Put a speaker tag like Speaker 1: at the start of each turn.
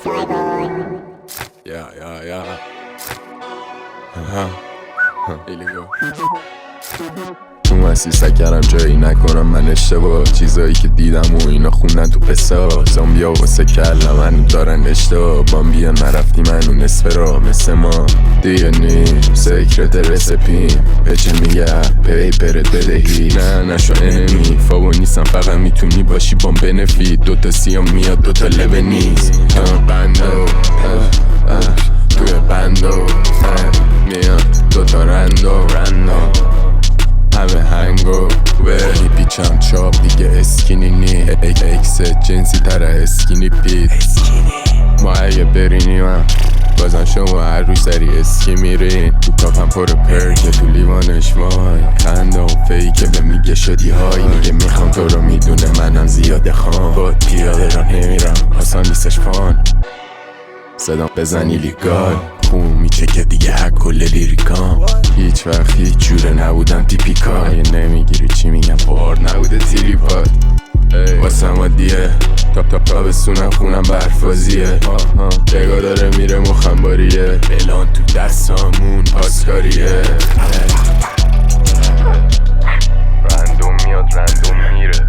Speaker 1: Yeah. تو مسیر سکرم جایی نکنم من اشتباه، چیزایی که دیدم و اینا خوندن تو قصه. زامبیا واسه کلم منو دارن اشتباه، بامبیا نرفتی منو نصف را مثل ما دیگه نیم سیکرت رسپیم بچه میگه پیپرت بدهی نه نشو انمی فابو نیستم فقط میتونی باشی بام بنفید دوتا سیام میاد دوتا لبه نیست بندو توی بندو میان دوتا رندو همه هنگو ولی پیچم چاپ دیگه اسکینی نی اکس جنسی تره اسکینی پیت ما اگه برینی من بازم شما هر روز سری اسکی میرین تو کافم پر پرکه تو لیوانش وای خنده و فیکه به میگه شدی های میگه میخوام تو رو میدونه منم زیاده خان با پیاده را نمیرم آسان نیستش فان صدام بزنی لیگال خون میچه که دیگه حق کل لیریکام هیچ وقت هیچ جوره نبودم تیپیکال اگه نمیگیری چی میگم بار نبوده تیریپات واسه ما دیه تا بسونم خونم برفازیه نگاه داره میره مخم باریه الان تو دستامون پاسکاریه رندوم میاد رندوم میره